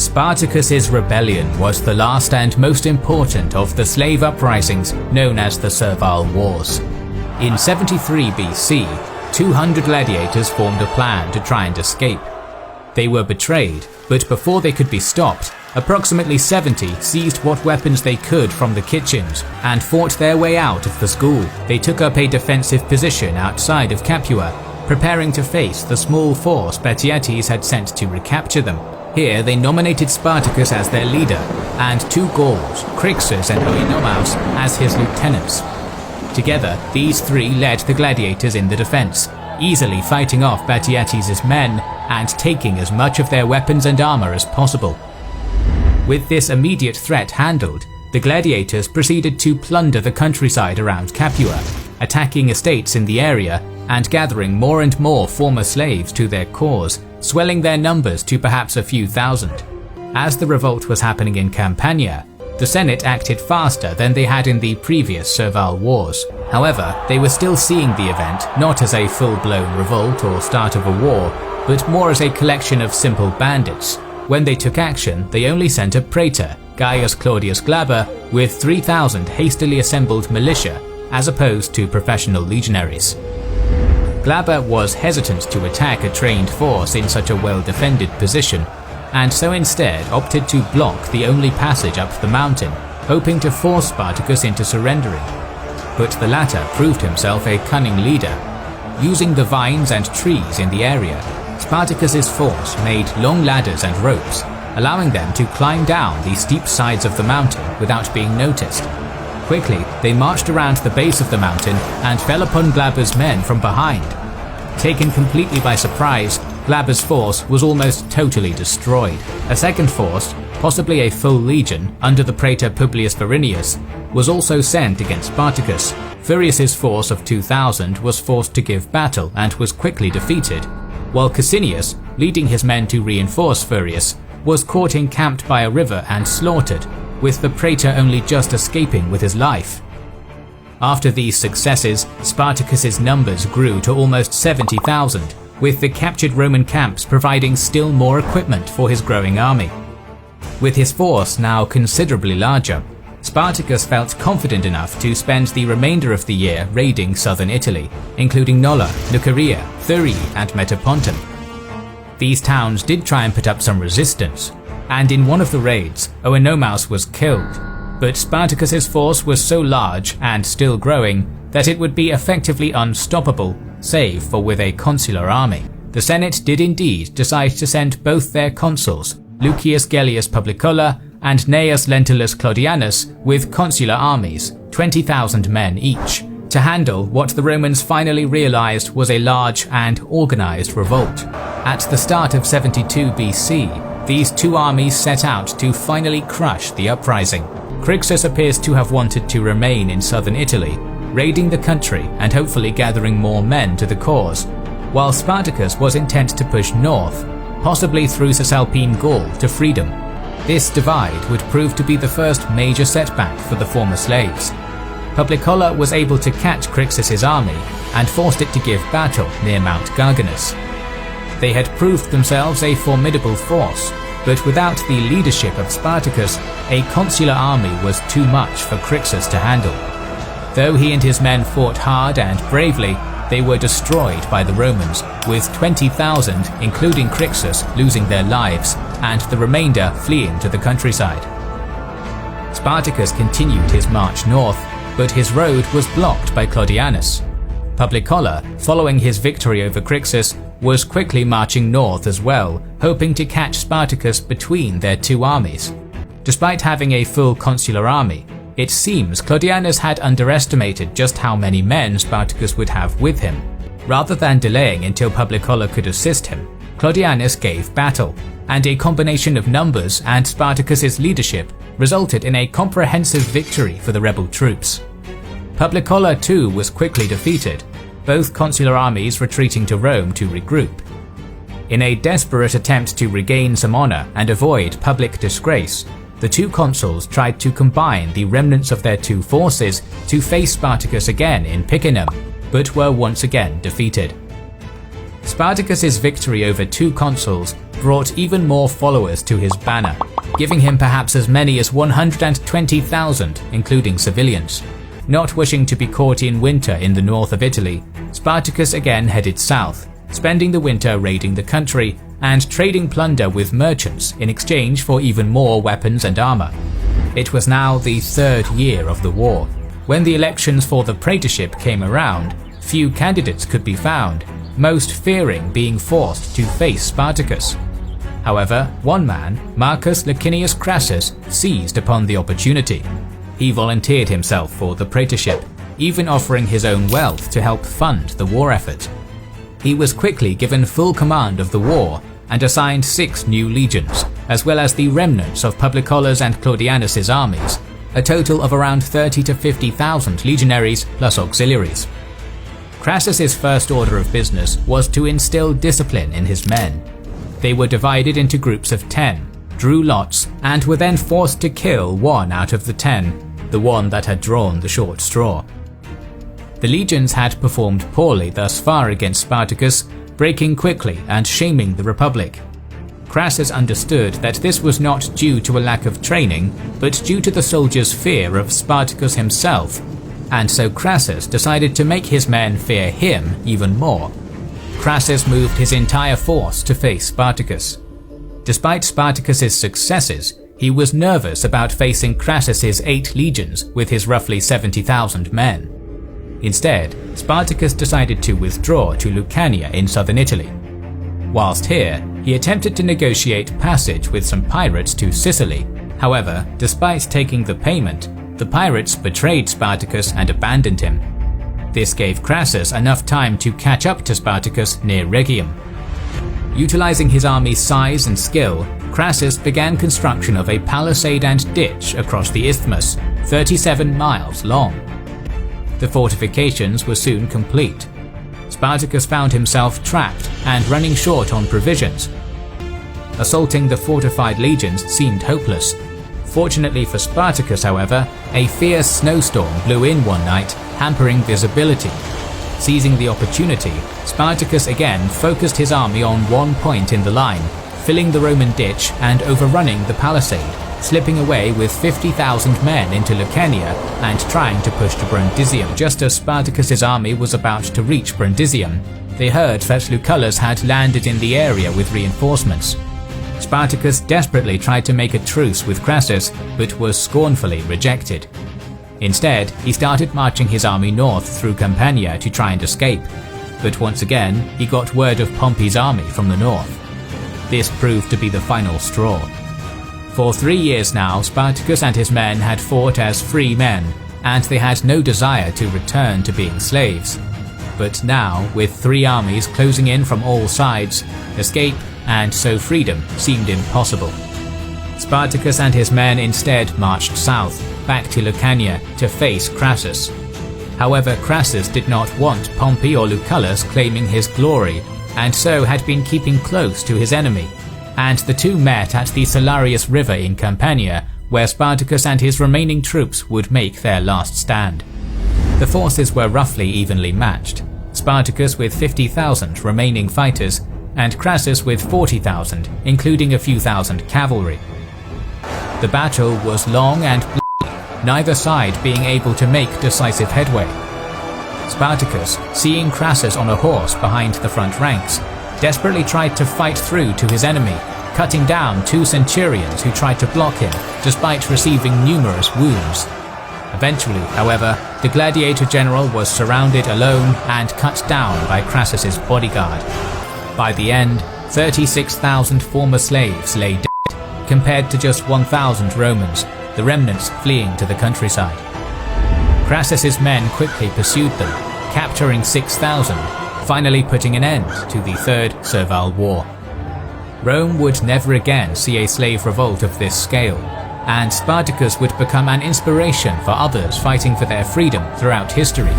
Spartacus's rebellion was the last and most important of the slave uprisings known as the Servile Wars. In 73 BC, 200 gladiators formed a plan to try and escape. They were betrayed, but before they could be stopped, approximately 70 seized what weapons they could from the kitchens and fought their way out of the school. They took up a defensive position outside of Capua, preparing to face the small force Batiates had sent to recapture them. Here they nominated Spartacus as their leader, and two Gauls, Crixus and Oenomaus, as his lieutenants. Together, these three led the gladiators in the defense, easily fighting off Batiates' men and taking as much of their weapons and armor as possible. With this immediate threat handled, the gladiators proceeded to plunder the countryside around Capua, attacking estates in the area and gathering more and more former slaves to their cause, swelling their numbers to perhaps a few thousand. As the revolt was happening in Campania, the Senate acted faster than they had in the previous Servile Wars. However, they were still seeing the event not as a full-blown revolt or start of a war, but more as a collection of simple bandits. When they took action, they only sent a praetor, Gaius Claudius Glaber, with 3,000 hastily assembled militia, as opposed to professional legionaries. Glaber was hesitant to attack a trained force in such a well-defended position, and so instead opted to block the only passage up the mountain, hoping to force Spartacus into surrendering. But the latter proved himself a cunning leader. Using the vines and trees in the area, Spartacus's force made long ladders and ropes, allowing them to climb down the steep sides of the mountain without being noticed. Quickly, they marched around the base of the mountain and fell upon Glaber's men from behind. Taken completely by surprise, Glaber's force was almost totally destroyed. A second force, possibly a full legion under the praetor Publius Varinius, was also sent against Spartacus. Furius's force of 2,000 was forced to give battle and was quickly defeated, while Cassinius, leading his men to reinforce Furius, was caught encamped by a river and slaughtered, with the praetor only just escaping with his life. After these successes, Spartacus's numbers grew to almost 70,000, with the captured Roman camps providing still more equipment for his growing army. With his force now considerably larger, Spartacus felt confident enough to spend the remainder of the year raiding southern Italy, including Nola, Lucaria, Thurii, and Metapontum. These towns did try and put up some resistance, and in one of the raids, Oenomaus was killed, but Spartacus's force was so large and still growing that it would be effectively unstoppable, save for with a consular army. The Senate did indeed decide to send both their consuls, Lucius Gellius Publicola and Gnaeus Lentulus Claudianus, with consular armies, 20,000 men each, to handle what the Romans finally realized was a large and organized revolt. At the start of 72 BC, these two armies set out to finally crush the uprising. Crixus appears to have wanted to remain in southern Italy, raiding the country and hopefully gathering more men to the cause, while Spartacus was intent to push north, possibly through Cisalpine Gaul to freedom. This divide would prove to be the first major setback for the former slaves. Publicola was able to catch Crixus's army and forced it to give battle near Mount Garganus. They had proved themselves a formidable force, but without the leadership of Spartacus, a consular army was too much for Crixus to handle. Though he and his men fought hard and bravely, they were destroyed by the Romans, with 20,000, including Crixus, losing their lives, and the remainder fleeing to the countryside. Spartacus continued his march north, but his road was blocked by Claudianus. Publicola, following his victory over Crixus, was quickly marching north as well, hoping to catch Spartacus between their two armies. Despite having a full consular army, it seems Claudianus had underestimated just how many men Spartacus would have with him. Rather than delaying until Publicola could assist him, Claudianus gave battle, and a combination of numbers and Spartacus's leadership resulted in a comprehensive victory for the rebel troops. Publicola too was quickly defeated, both consular armies retreating to Rome to regroup. In a desperate attempt to regain some honor and avoid public disgrace, the two consuls tried to combine the remnants of their two forces to face Spartacus again in Picenum, but were once again defeated. Spartacus's victory over two consuls brought even more followers to his banner, giving him perhaps as many as 120,000, including civilians. Not wishing to be caught in winter in the north of Italy, Spartacus again headed south, spending the winter raiding the country and trading plunder with merchants in exchange for even more weapons and armor. It was now the third year of the war. When the elections for the praetorship came around, few candidates could be found, most fearing being forced to face Spartacus. However, one man, Marcus Licinius Crassus, seized upon the opportunity. He volunteered himself for the praetorship, even offering his own wealth to help fund the war effort. He was quickly given full command of the war and assigned 6 new legions, as well as the remnants of Publicolas and Claudianus's armies, a total of around 30 to 50,000 legionaries plus auxiliaries. Crassus's first order of business was to instill discipline in his men. They were divided into groups of 10, drew lots, and were then forced to kill one out of the 10, the one that had drawn the short straw. The legions had performed poorly thus far against Spartacus, breaking quickly and shaming the Republic. Crassus understood that this was not due to a lack of training, but due to the soldiers' fear of Spartacus himself, and so Crassus decided to make his men fear him even more. Crassus moved his entire force to face Spartacus. Despite Spartacus's successes, he was nervous about facing Crassus's 8 legions with his roughly 70,000 men. Instead, Spartacus decided to withdraw to Lucania in southern Italy. Whilst here, he attempted to negotiate passage with some pirates to Sicily. However, despite taking the payment, the pirates betrayed Spartacus and abandoned him. This gave Crassus enough time to catch up to Spartacus near Rhegium. Utilizing his army's size and skill, Crassus began construction of a palisade and ditch across the isthmus, 37 miles long. The fortifications were soon complete. Spartacus found himself trapped and running short on provisions. Assaulting the fortified legions seemed hopeless. Fortunately for Spartacus, however, a fierce snowstorm blew in one night, hampering visibility. Seizing the opportunity, Spartacus again focused his army on one point in the line, filling the Roman ditch and overrunning the palisade, slipping away with 50,000 men into Lucania and trying to push to Brundisium. Just as Spartacus's army was about to reach Brundisium, they heard that Lucullus had landed in the area with reinforcements. Spartacus desperately tried to make a truce with Crassus, but was scornfully rejected. Instead, he started marching his army north through Campania to try and escape, but once again he got word of Pompey's army from the north. This proved to be the final straw. For 3 years now, Spartacus and his men had fought as free men, and they had no desire to return to being slaves. But now, with 3 armies closing in from all sides, escape and so freedom seemed impossible. Spartacus and his men instead marched south, back to Lucania, to face Crassus. However, Crassus did not want Pompey or Lucullus claiming his glory, and so had been keeping close to his enemy, and the two met at the Salarius River in Campania, where Spartacus and his remaining troops would make their last stand. The forces were roughly evenly matched, Spartacus with 50,000 remaining fighters, and Crassus with 40,000, including a few thousand cavalry. The battle was long and bloody, neither side being able to make decisive headway. Spartacus, seeing Crassus on a horse behind the front ranks, desperately tried to fight through to his enemy, cutting down 2 centurions who tried to block him, despite receiving numerous wounds. Eventually, however, the gladiator general was surrounded alone and cut down by Crassus's bodyguard. By the end, 36,000 former slaves lay dead, compared to just 1,000 Romans, the remnants fleeing to the countryside. Crassus's men quickly pursued them, capturing 6,000, finally putting an end to the Third Servile War. Rome would never again see a slave revolt of this scale, and Spartacus would become an inspiration for others fighting for their freedom throughout history.